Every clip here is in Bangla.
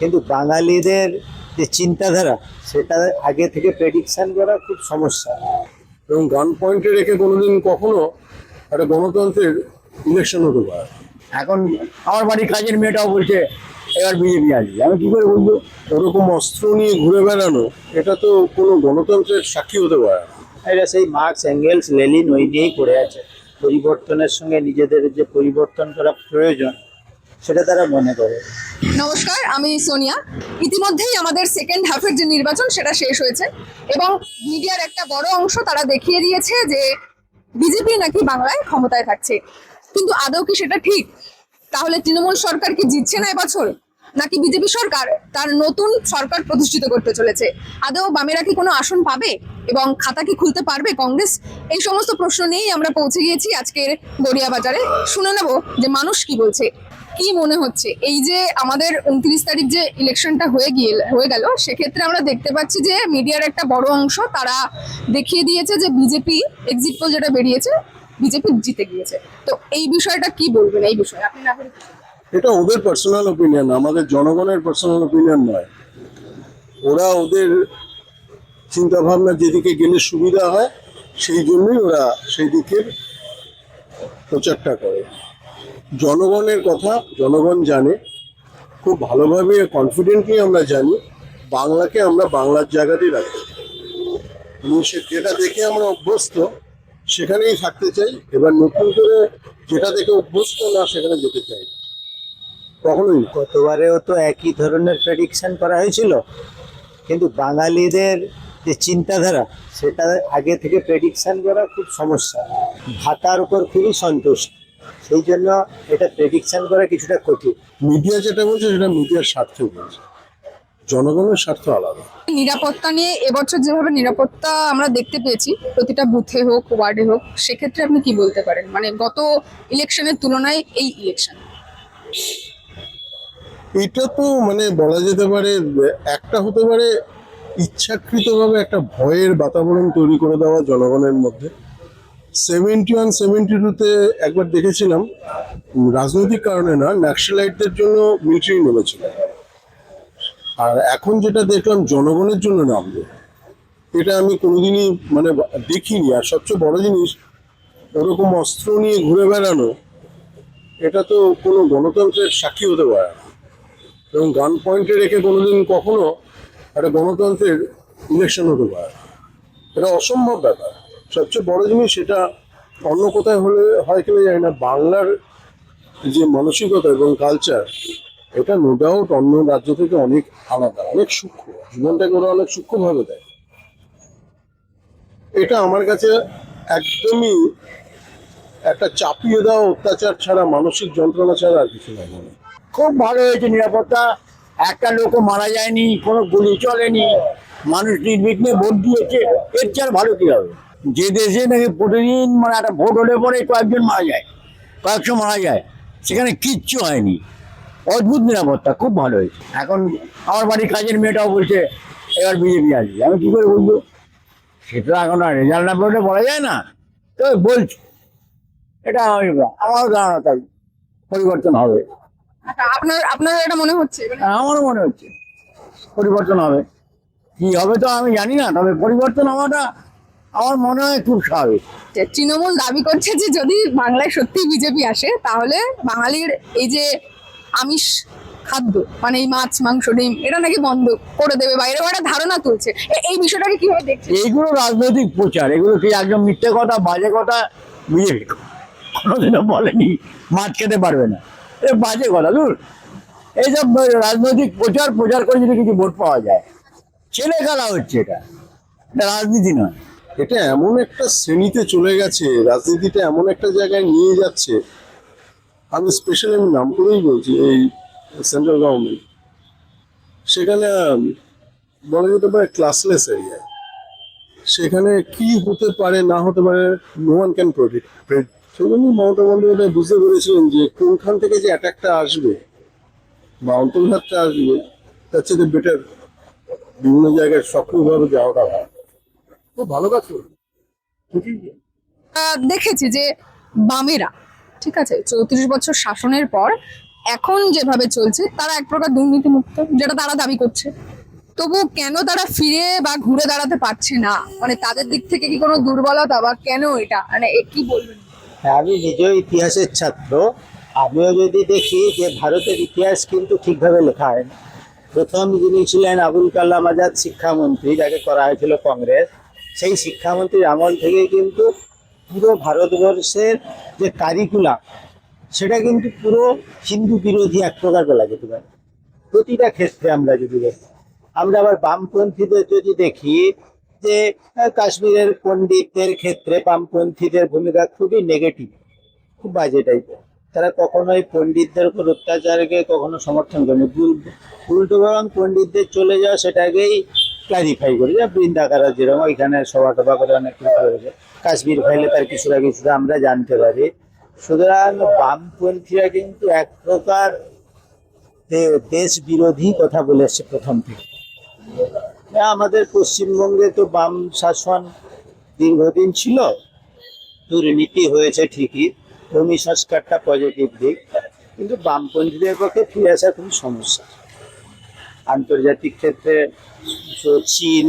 কিন্তু বাঙালিদের যে চিন্তাধারা সেটা আগে থেকে প্রেডিকশন করা খুব সমস্যা। এবং গান পয়েন্টে রেখে কোনোদিন কখনো একটা গণতন্ত্রের ইলেকশন হতে পারে। এখন আমার বাড়ির কাজের মেয়েটাও বলছে এবার বিজেপি আসবে, আমি কি করে বলবো? ওরকম অস্ত্র নিয়ে ঘুরে বেড়ানো এটা তো কোনো গণতন্ত্রের সাক্ষী হতে পারে না। এটা সেই মার্কস এঙ্গেলস লেনিন ওই নিয়েই পড়ে আছে। পরিবর্তনের সঙ্গে নিজেদের যে পরিবর্তন করা প্রয়োজন সেটা তারা মনে করে। নমস্কার, আমি সোনিয়া। ইতিমধ্যেই আমাদের সেকেন্ড হাফের যে নির্বাচন সেটা শেষ হয়েছে এবং মিডিয়ার একটা বড় অংশ তারা দেখিয়ে দিয়েছে যে বিজেপি নাকি বাংলায় ক্ষমতায় থাকছে। কিন্তু আদৌ কি সেটা ঠিক? তাহলে তৃণমূল সরকার কি জিতছে না এবছর, নাকি বিজেপি সরকার তার নতুন সরকার প্রতিষ্ঠিত করতে চলেছে? আদৌ বামেরা কি কোনো আসন পাবে এবং খাতা কি খুলতে পারবে কংগ্রেস? এই সমস্ত প্রশ্ন নিয়েই আমরা পৌঁছে গিয়েছি আজকের গড়িয়া বাজারে। শুনে নেব যে মানুষ কি বলছে। কি মনে হচ্ছে এই যে আমাদের 29 তারিখ যে ইলেকশনটা হয়ে গেল, সেক্ষেত্রে আমরা দেখতে পাচ্ছি যে মিডিয়ার একটা বড় অংশ তারা দেখিয়ে দিয়েছে যে বিজেপি, এক্সিট পোল যেটা বেরিয়েছে, বিজেপি জিতে গিয়েছে। তো এই বিষয়টা কি বলবেন? এই বিষয়ে আপনি নাগরিক। এটা ওদের পার্সোনাল ওপিনিয়ন, আমাদের জনগণের পার্সোনাল ওপিনিয়ন নয়। ওরা ওদের চিন্তা ভাবনা যেদিকে গেলে সুবিধা হয় সেই জন্যই ওরা সেই দিকের প্রচারটা করে। জনগণের কথা জনগণ জানে খুব ভালোভাবে, কনফিডেন্টলি আমরা জানি বাংলাকে আমরা বাংলার জায়গাতেই রাখি এবং যেটা দেখে আমরা অভ্যস্ত সেখানেই থাকতে চাই। এবার নতুন করে যেটা দেখে অভ্যস্ত না সেখানে যেতে চাই না, কখনোই না। গতবারেও তো একই ধরনের প্রেডিকশন করা হয়েছিল, কিন্তু বাঙালিদের যে চিন্তাধারা সেটা আগে থেকে প্রেডিকশন করা খুব সমস্যা। ভাতার উপর খুবই সন্তুষ্ট, সেই জন্য এটা প্রেডিকশন করা কিছুটা কঠিন। মিডিয়া যেটা বলছে সেটা মিডিয়ার স্বার্থে বলছে, জনগণের স্বার্থ আলাদা। নিরাপত্তা নিয়ে এবছর যেভাবে নিরাপত্তা আমরা দেখতে পেয়েছি প্রতিটা বুথে হোক, ওয়ার্ডে হোক, সেক্ষেত্রে আপনি কি বলতে পারেন, মানে গত ইলেকশনের তুলনায় এই ইলেকশন? এটা তো মানে বলা যেতে পারে একটা হতে পারে ইচ্ছাকৃতভাবে একটা ভয়ের বাতাবরণ তৈরি করে দেওয়া জনগণের মধ্যে। 71-72-তে একবার দেখেছিলাম রাজনৈতিক কারণে না, ন্যাশনালাইটদের জন্য মিলিটারি নেমেছিল, আর এখন যেটা দেখলাম জনগণের জন্য নামবে, এটা আমি কোনোদিনই মানে দেখিনি। আর সবচেয়ে বড় জিনিস, ওরকম অস্ত্র নিয়ে ঘুরে বেড়ানো এটা তো কোনো গণতন্ত্রের সাক্ষী হতে পারে না। এবং গান পয়েন্টে রেখে কোনোদিন কখনো একটা গণতন্ত্রের ইলেকশন হতে পারে না। এটা অসম্ভব ব্যাপার। সবচেয়ে বড় জিনিস সেটা অন্য কোথায় হলে হয় কিনা জানি না, বাংলার যে মানসিকতা এবং কালচার এটা নো ডাউট অন্য রাজ্য থেকে অনেক আলাদা, অনেক সূক্ষ্ম, জীবনটাকে ওরা অনেক সূক্ষ্মভাবে দেয়। এটা আমার কাছে একদমই একটা চাপিয়ে দেওয়া অত্যাচার ছাড়া, মানসিক যন্ত্রণা ছাড়া আর কিছু লাগে না। খুব ভালো হয়েছে নিরাপত্তা, একটা লোকও মারা যায়নি, কোনো গুলি চলেনি, মানুষ নির্বিঘ্নে ভোট দিয়েছে, এর চেয়ে ভালো কি হবে? যে দেশে নাকি প্রতিদিন মানে একটা ভোট হলে পরে কয়েকজন মারা যায়, কয়েকশো মারা যায়, সেখানে কিচ্ছু হয়নি। অদ্ভুত নিরাপত্তা, খুব ভালো হয়েছে। এখন আমার বাড়ির কাজের মেয়েটাও বলছে এবার বিজেপি আসবে, আমি কি করে বলবো? সেটা এখন আর রেজাল্ট না বললে বলা যায় না, তো বলছি এটা আমারও ধারণা তাই পরিবর্তন হবে। আপনার আপনার এটা মনে হচ্ছে? আমারও মনে হচ্ছে পরিবর্তন হবে। কি হবে তো আমি জানি না, তবে পরিবর্তন হওয়াটা আমার মনে হয় খুব স্বাভাবিক। তৃণমূল দাবি করছে যে যদি বাংলায় সত্যি বিজেপি আসে তাহলে বাঙালির এই যে আমিষ খাদ্য, মানে এই মাছ, মাংস, ডিম, এটা নাকি বন্ধ করে দেবে, বাইরে একটা ধারণা তুলছে। এই বিষয়টাকে কিভাবে দেখছে? এইগুলো রাজনৈতিক প্রচার, এগুলো কি একদম মিথ্যে কথা, বাজে কথা। বিজেপি কোনোদিনও বলেনি মাছ খেতে পারবে না, এ বাজে কথা। দূর, এইসব রাজনৈতিক প্রচার করে যদি কিছু ভোট পাওয়া যায়, ছেলে খেলা হচ্ছে, এটা রাজনীতি নয়। এটা এমন একটা শ্রেণীতে চলে গেছে, রাজনীতিটা এমন একটা জায়গায় নিয়ে যাচ্ছে, আমি স্পেশালি আমি নাম করেই বলছি, এই সেন্ট্রাল গভর্নমেন্ট সেখানে বলা যেতে পারে ক্লাসলেস এরিয়া। সেখানে কি হতে পারে না হতে পারে নো ওয়ান ক্যান প্রেডিক্ট। সেই জন্য মমতা বন্দ্যোপাধ্যায় বুঝতে পেরেছিলেন যে কোনখান থেকে যে অ্যাটাকটা আসবে বা অন্তর্ঘাতটা আসবে, তার চেয়ে বেটার বিভিন্ন জায়গায় সক্রিয়ভাবে যাওয়াটা হয়। খুব ভালো কাজ করবে। দেখেছি যে বামেরা, ঠিক আছে, 34 বছর শাসনের পর এখন যেভাবে চলছে তারা এক প্রকার দুর্নীতিমুক্ত, যেটা তারা দাবি করছে। তবু কেন তারা ফিরে বা ঘুরে দাঁড়াতে পারছে না? মানে তাদের দিক থেকে কি কোনো দুর্বলতা, বা কেন এটা, মানে কি বলবেন? হ্যাঁ, আমি নিজেও ইতিহাসের ছাত্র। আমিও যদি দেখি যে ভারতের ইতিহাস কিন্তু ঠিকভাবে লেখা হয় না। প্রথম যিনি ছিলেন আবুল কালাম আজাদ শিক্ষামন্ত্রী, যাকে করা হয়েছিল কংগ্রেস, সেই শিক্ষামন্ত্রীর আমল থেকে কিন্তু পুরো ভারতবর্ষের যে কারিকুলাম, সেটা কিন্তু পুরো হিন্দু বিরোধী এক প্রকার বলা যেতে পারে প্রতিটা ক্ষেত্রে। আমরা যদি দেখি, আমরা আবার বামপন্থীদের যদি দেখি যে কাশ্মীরের পণ্ডিতদের ক্ষেত্রে বামপন্থীদের ভূমিকা খুবই নেগেটিভ, খুব বাজে টাইপের। তারা কখনোই পণ্ডিতদের উপর অত্যাচারকে কখনো সমর্থন করেনি, উল্টো বরং পণ্ডিতদের চলে যাওয়া সেটাকেই ক্লারিফাই করে, যে বৃন্দাকারা যেরকম এখানে সভা টভা করে অনেক কিছু করেছে, কাশ্মীর ফাইলে তার কিছুটা কিছুটা আমরা জানতে পারি। সুতরাং বামপন্থীরা কিন্তু এক প্রকার দেশ বিরোধী কথা বলে এসছে প্রথম থেকে। আমাদের পশ্চিমবঙ্গে তো বাম শাসন দীর্ঘদিন ছিল, দুর্নীতি হয়েছে ঠিকই, ভূমি সংস্কারটা পজিটিভ দিক, কিন্তু বামপন্থীদের পক্ষে ফিরে আসা খুবই সমস্যা। আন্তর্জাতিক ক্ষেত্রে চীন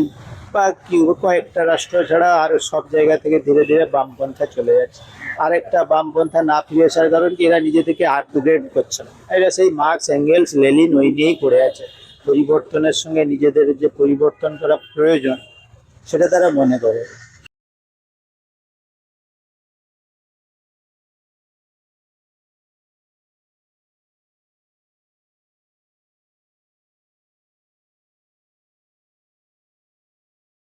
বা কয়েকটা রাষ্ট্র ছাড়া আর সব জায়গা থেকে ধীরে ধীরে বামপন্থা চলে যাচ্ছে। আরেকটা বামপন্থা না ফিরে আসার কারণ কি, এরা নিজে থেকে আপগ্রেড করছে না। এরা সেই মার্কস, এঙ্গেলস, লেনিন ওই নিয়েই করে আছে। পরিবর্তনের সঙ্গে নিজেদের যে পরিবর্তন করা প্রয়োজন সেটা তারা মনে করে।